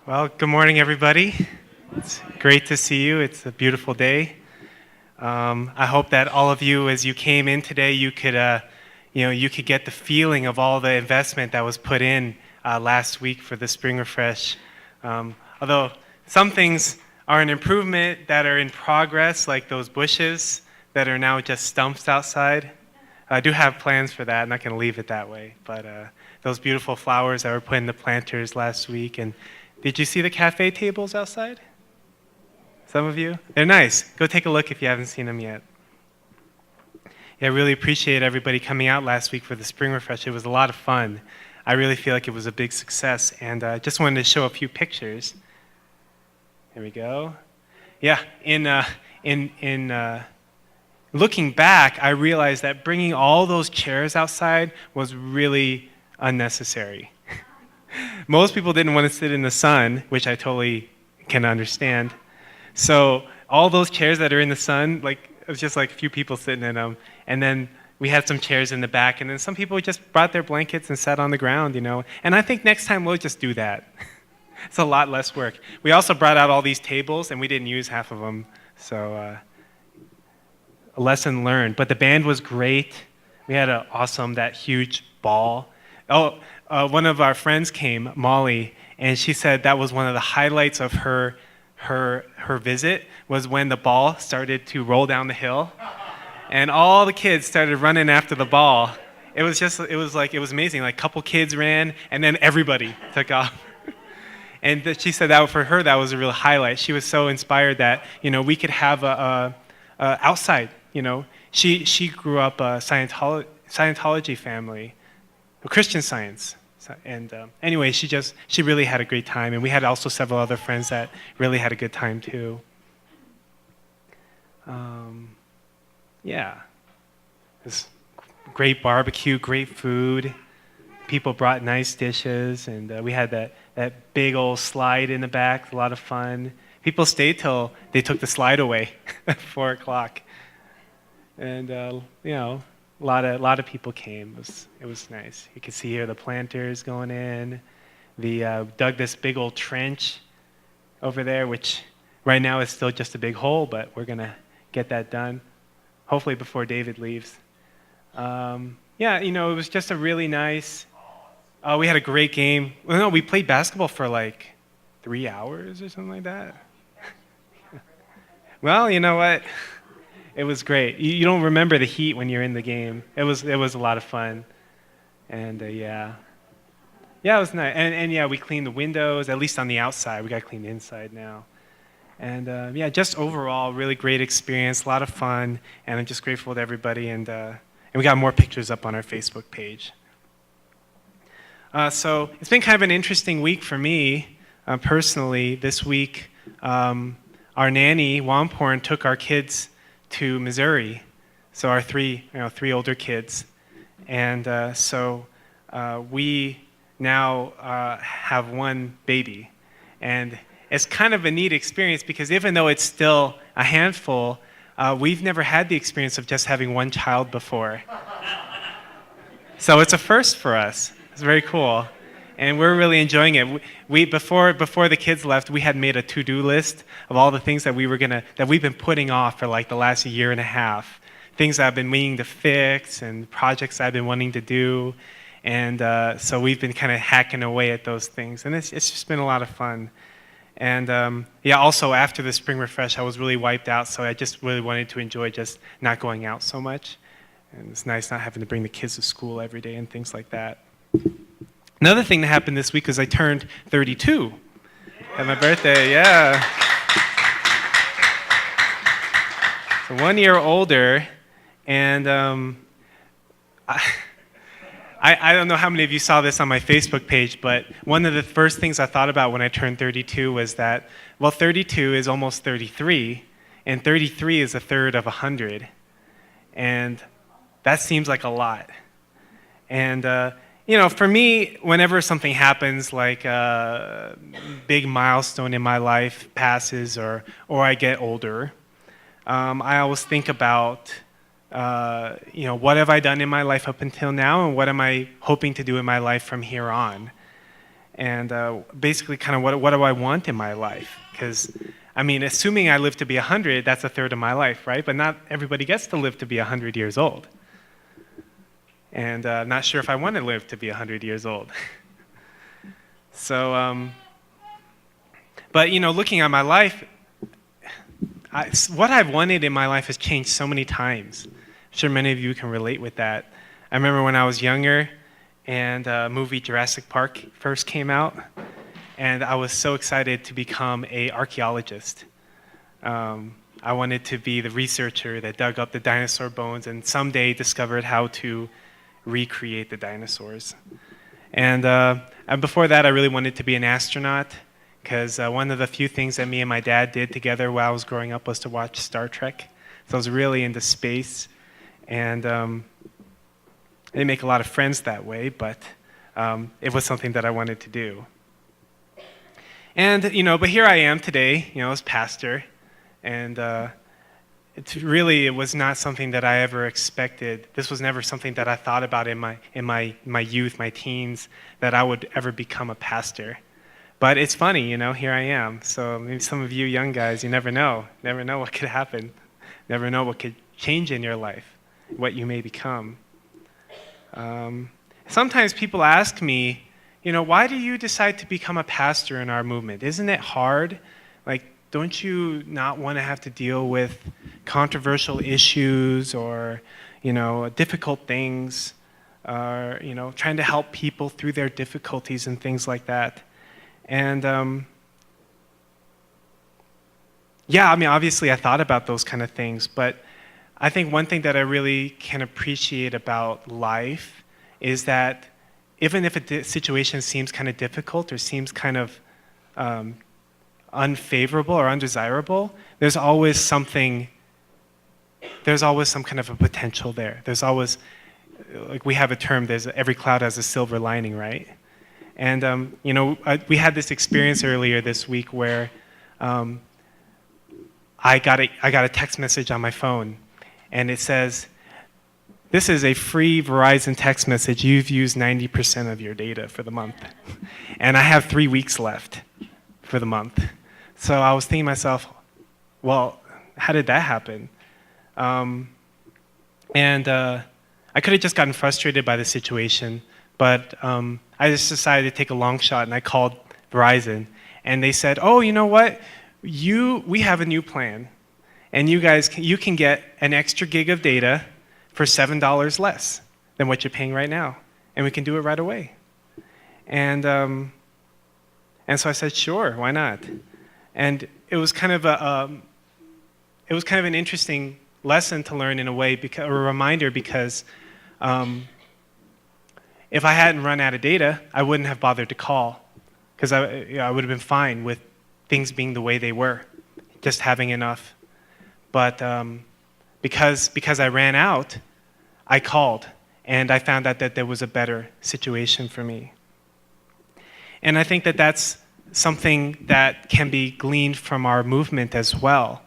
Well, good morning, everybody. It's great to see you. It's a beautiful day. I hope that all of you, as you came in today, you could get the feeling of all the investment that was put in last week for the Spring Refresh. Although some things are an improvement that are in progress, like those bushes that are now just stumps outside. I do have plans for that. I'm not going to leave it that way. But those beautiful flowers that were put in the planters last week. And did you see the cafe tables outside? Some of you? They're nice. Go take a look if you haven't seen them yet. Yeah, I really appreciate everybody coming out last week for the Spring Refresh. It was a lot of fun. I really feel like it was a big success. And I just wanted to show a few pictures. Here we go. Yeah, in looking back, I realized that bringing all those chairs outside was really unnecessary. Most people didn't want to sit in the sun, which I totally can understand. So all those chairs that are in the sun, like it was just like a few people sitting in them. And then we had some chairs in the back, and then some people just brought their blankets and sat on the ground, And I think next time we'll just do that. It's a lot less work. We also brought out all these tables, and we didn't use half of them. So a lesson learned. But the band was great. We had that huge ball. One of our friends came, Molly, and she said that was one of the highlights of her visit was when the ball started to roll down the hill, and all the kids started running after the ball. It was amazing. Like a couple kids ran, and then everybody took off. And she said that for her that was a real highlight. She was so inspired that we could have a outside. She grew up a Scientology family, Christian Science. And anyway, she really had a great time, and we had also several other friends that really had a good time too. Yeah, it was great barbecue, great food. People brought nice dishes, and we had that big old slide in the back. A lot of fun. People stayed till they took the slide away at 4 o'clock, and a lot of people came. It was nice. You could see here the planters going in. We dug this big old trench over there, which right now is still just a big hole, but we're gonna get that done, hopefully before David leaves. It was just a really nice. We had a great game. Well, no, we played basketball for like 3 hours or something like that. Well, you know what? It was great. You don't remember the heat when you're in the game. It was a lot of fun, and it was nice. And we cleaned the windows, at least on the outside. We got to clean the inside now. And just overall, really great experience, a lot of fun, and I'm just grateful to everybody. And we got more pictures up on our Facebook page. So it's been kind of an interesting week for me personally. This week, our nanny Wamporn took our kids to Missouri, so our three older kids, and so we now have one baby, and it's kind of a neat experience because even though it's still a handful, we've never had the experience of just having one child before. So it's a first for us. It's very cool. And we're really enjoying it. We before the kids left, we had made a to-do list of all the things that we've been putting off for like the last year and a half. Things that I've been meaning to fix and projects I've been wanting to do. And so we've been kind of hacking away at those things. And it's just been a lot of fun. And also after the Spring Refresh, I was really wiped out. So I just really wanted to enjoy just not going out so much. And it's nice not having to bring the kids to school every day and things like that. Another thing that happened this week is I turned 32. Had my birthday, yeah. So 1 year older, and I don't know how many of you saw this on my Facebook page, but one of the first things I thought about when I turned 32 was that, 32 is almost 33, and 33 is a third of 100. And that seems like a lot. And for me, whenever something happens, like a big milestone in my life passes or I get older, I always think about, what have I done in my life up until now, and what am I hoping to do in my life from here on? and basically kind of what do I want in my life? Because, I mean, assuming I live to be 100, that's a third of my life, right? But not everybody gets to live to be 100 years old. And not sure if I want to live to be 100 years old. So, but, you know, looking at my life, what I've wanted in my life has changed so many times. I'm sure many of you can relate with that. I remember when I was younger and movie Jurassic Park first came out, and I was so excited to become an archaeologist. I wanted to be the researcher that dug up the dinosaur bones and someday discovered how to recreate the dinosaurs. And before that, I really wanted to be an astronaut, because one of the few things that me and my dad did together while I was growing up was to watch Star Trek. So I was really into space, and I didn't make a lot of friends that way, but it was something that I wanted to do. And, you know, but here I am today, you know, as pastor, and it was not something that I ever expected. This was never something that I thought about in my youth, my teens, that I would ever become a pastor. But it's funny, you know, here I am. So maybe some of you young guys, you never know what could happen. Never know what could change in your life, what you may become. Sometimes people ask me, you know, why do you decide to become a pastor in our movement? Isn't it hard? Like, don't you not want to have to deal with controversial issues or, you know, difficult things, or, you know, trying to help people through their difficulties and things like that? And yeah, I mean, obviously I thought about those kind of things, but I think one thing that I really can appreciate about life is that even if a situation seems kind of difficult or seems kind of unfavorable or undesirable, there's always some kind of a potential there. There's always, like we have a term, every cloud has a silver lining, right? And you know, we had this experience earlier this week where I got a text message on my phone, and it says, "This is a free Verizon text message. You've used 90% of your data for the month." And I have 3 weeks left for the month. So I was thinking to myself, well, how did that happen? I could have just gotten frustrated by the situation, but I just decided to take a long shot, and I called Verizon. And they said, "Oh, you know what? We have a new plan, and you can get an extra gig of data for $7 less than what you're paying right now, and we can do it right away." And so I said, "Sure, why not?" And it was kind of an interesting lesson to learn in a way, or a reminder, because if I hadn't run out of data, I wouldn't have bothered to call, because I would have been fine with things being the way they were, just having enough. But because I ran out, I called, and I found out that there was a better situation for me. And I think that that's something that can be gleaned from our movement as well,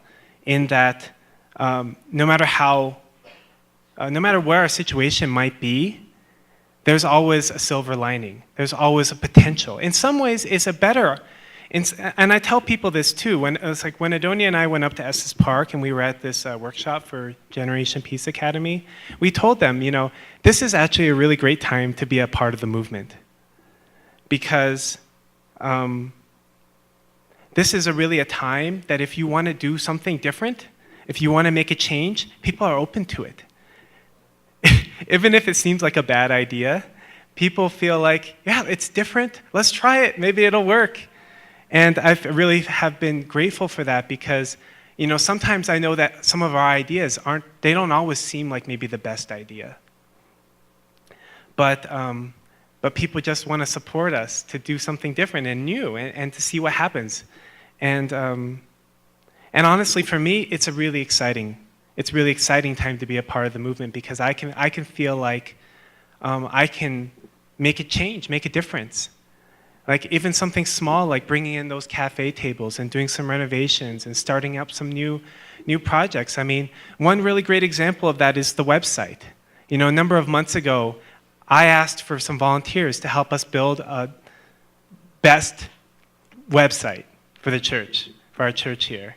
in that no matter where our situation might be, there's always a silver lining. There's always a potential. In some ways, it's a better. And I tell people this too. When Adonia and I went up to Estes Park and we were at this workshop for Generation Peace Academy, we told them, you know, this is actually a really great time to be a part of the movement, because this is really a time that if you want to do something different, if you want to make a change, people are open to it. Even if it seems like a bad idea, people feel like, yeah, it's different. Let's try it. Maybe it'll work. And I really have been grateful for that, because, you know, sometimes I know that some of our ideas they don't always seem like maybe the best idea. But people just want to support us to do something different and new, and to see what happens. And honestly, for me, it's a really exciting time to be a part of the movement, because I can feel like I can make a change, make a difference. Like even something small, like bringing in those cafe tables and doing some renovations and starting up some new projects. I mean, one really great example of that is the website. You know, a number of months ago, I asked for some volunteers to help us build best website for the church, for our church here.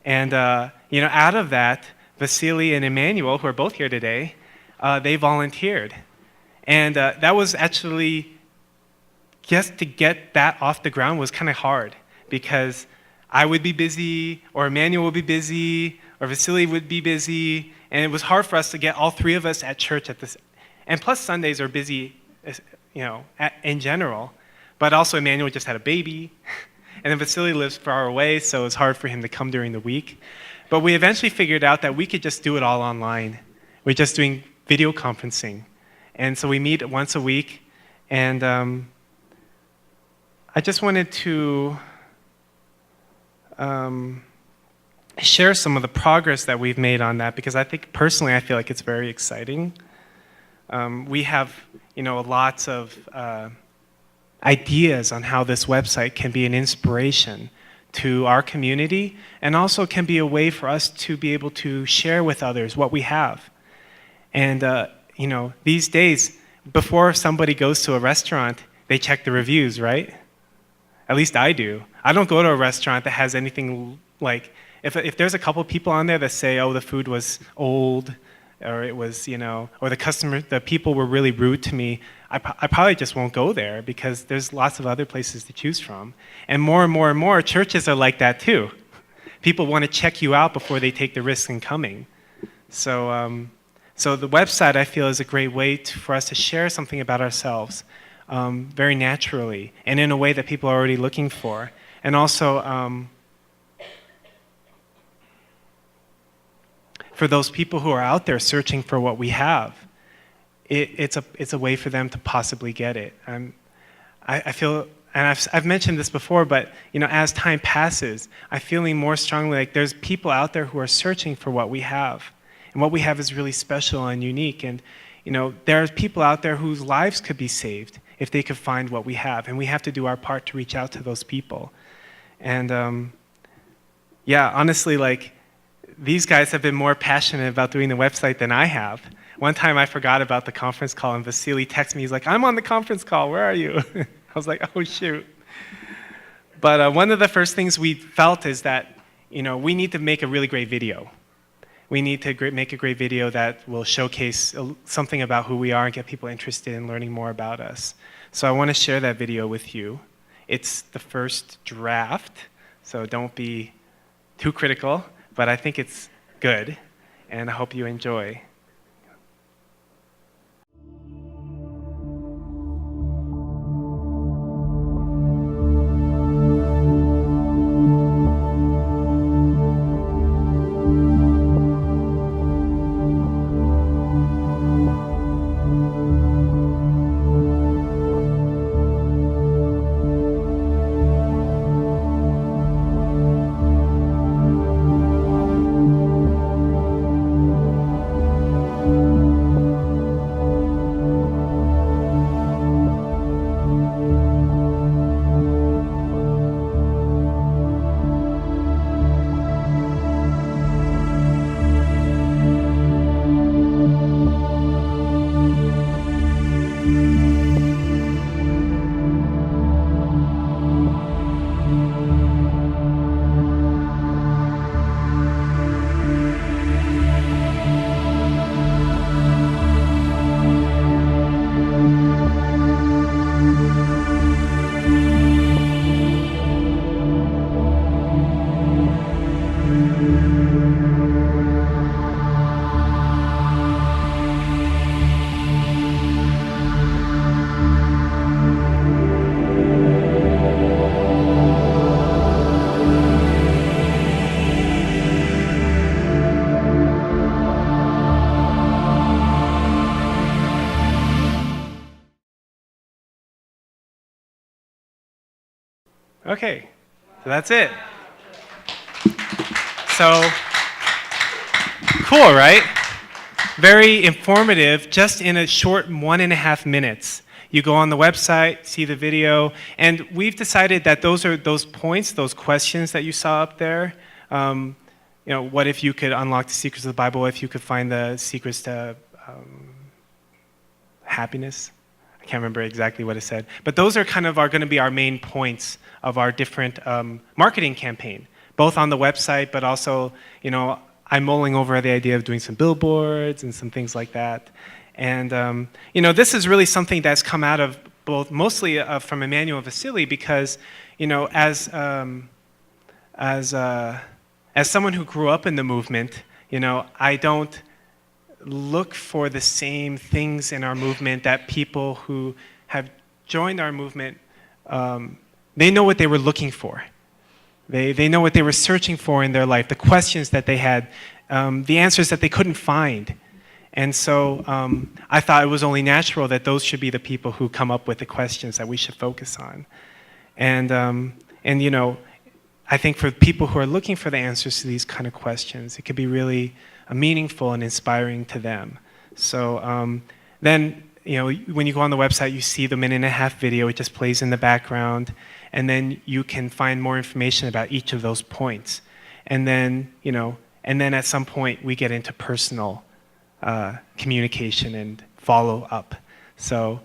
And out of that, Vasily and Emmanuel, who are both here today, they volunteered. And that was actually, just to get that off the ground was kind of hard, because I would be busy, or Emmanuel would be busy, or Vasily would be busy, and it was hard for us to get all three of us at church at this. And plus Sundays are busy, in general. But also Emmanuel just had a baby, and then Vasily lives far away, so it's hard for him to come during the week. But we eventually figured out that we could just do it all online. We're just doing video conferencing. And so we meet once a week, and I just wanted to share some of the progress that we've made on that, because I think personally I feel like it's very exciting. We have lots of ideas on how this website can be an inspiration to our community, and also can be a way for us to be able to share with others what we have. And these days, before somebody goes to a restaurant, they check the reviews, right? At least I do. I don't go to a restaurant that has anything like, if there's a couple people on there that say, oh, the food was old, or it was, or the people were really rude to me, I probably just won't go there, because there's lots of other places to choose from. And more churches are like that too. People want to check you out before they take the risk in coming. So the website, I feel, is a great way for us to share something about ourselves very naturally, and in a way that people are already looking for. And also, for those people who are out there searching for what we have, it's a way for them to possibly get it. I feel, and I've mentioned this before, but as time passes, I'm feeling more strongly like there's people out there who are searching for what we have, and what we have is really special and unique. And there are people out there whose lives could be saved if they could find what we have, and we have to do our part to reach out to those people. And honestly, like, these guys have been more passionate about doing the website than I have. One time I forgot about the conference call, and Vasily texted me. He's like, I'm on the conference call, where are you? I was like, oh, shoot. But one of the first things we felt is that we need to make a really great video. We need to make a great video that will showcase something about who we are and get people interested in learning more about us. So I want to share that video with you. It's the first draft, so don't be too critical, but I think it's good, and I hope you enjoy. Okay, so that's it. So, cool, right? Very informative, just in a short 1.5 minutes. You go on the website, see the video, and we've decided that those points, those questions that you saw up there, what if you could unlock the secrets of the Bible, if you could find the secrets to happiness? I can't remember exactly what it said. But those are kind of going to be our main points of our different marketing campaign, both on the website, but also, I'm mulling over the idea of doing some billboards and some things like that. And, this is really something that's come out of mostly from Emmanuel Vasili, because, as someone who grew up in the movement, I don't look for the same things in our movement that people who have joined our movement, they know what they were looking for. They know what they were searching for in their life, the questions that they had, the answers that they couldn't find. And so I thought it was only natural that those should be the people who come up with the questions that we should focus on. And I think for people who are looking for the answers to these kind of questions, it could be really meaningful and inspiring to them. So then, when you go on the website, you see the 1.5-minute video. It just plays in the background. And then you can find more information about each of those points. And then, at some point, we get into personal communication and follow up. So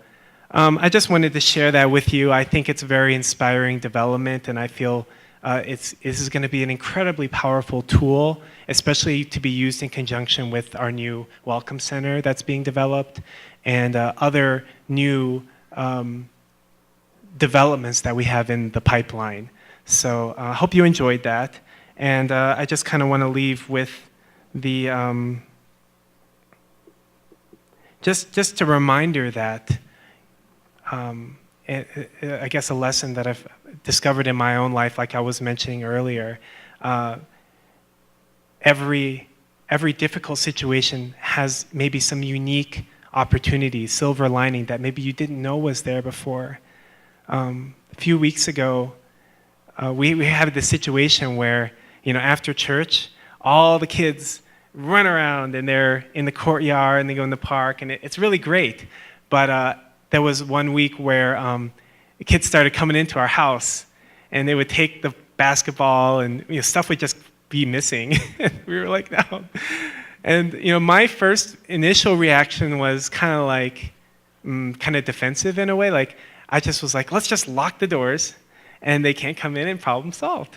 I just wanted to share that with you. I think it's a very inspiring development, and I feel this is going to be an incredibly powerful tool, especially to be used in conjunction with our new Welcome Center that's being developed and other new developments that we have in the pipeline. So I hope you enjoyed that. And I just kind of want to leave with the just a reminder that I guess a lesson that I've discovered in my own life, like I was mentioning earlier, every difficult situation has maybe some unique opportunity, silver lining that maybe you didn't know was there before. A few weeks ago, we had this situation where, after church, all the kids run around and they're in the courtyard and they go in the park, and it's really great. But there was one week where the kids started coming into our house, and they would take the basketball, and stuff would just be missing. We were like, no. And my first initial reaction was kind of like, kind of defensive in a way. Like, I just was like, let's just lock the doors, and they can't come in, and problem solved.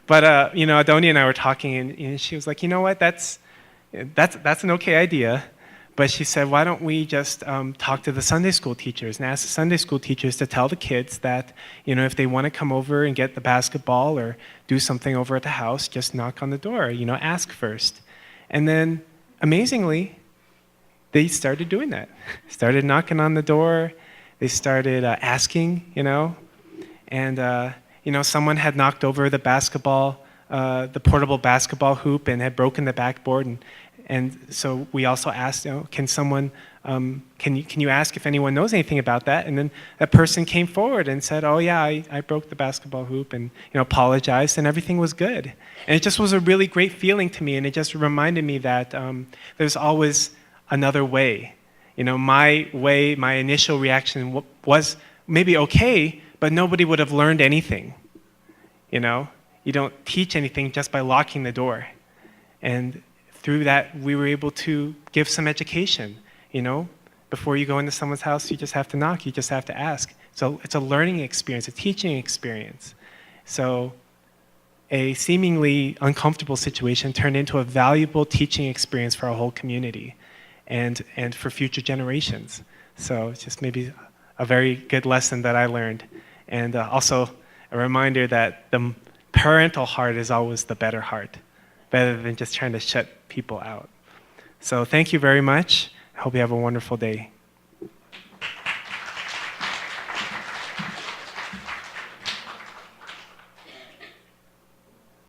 But Adonia and I were talking, and she was like, you know what? That's an okay idea. But she said, why don't we just talk to the Sunday school teachers and ask the Sunday school teachers to tell the kids that, if they want to come over and get the basketball or do something over at the house, just knock on the door, ask first. And then, amazingly, they started doing that. Started knocking on the door. They started asking, and, someone had knocked over the basketball, the portable basketball hoop, and had broken the backboard. And so we also asked, can someone, can you ask if anyone knows anything about that? And then that person came forward and said, oh yeah, I broke the basketball hoop, and apologized, and everything was good. And it just was a really great feeling to me, and it just reminded me that there's always another way. My way, my initial reaction was maybe okay, but nobody would have learned anything. You don't teach anything just by locking the door. And through that, we were able to give some education. Before you go into someone's house, you just have to knock, you just have to ask. So it's a learning experience, a teaching experience. So a seemingly uncomfortable situation turned into a valuable teaching experience for our whole community and for future generations. So it's just maybe a very good lesson that I learned. And also a reminder that the parental heart is always the better heart, better than just trying to shut people out. So thank you very much. I hope you have a wonderful day.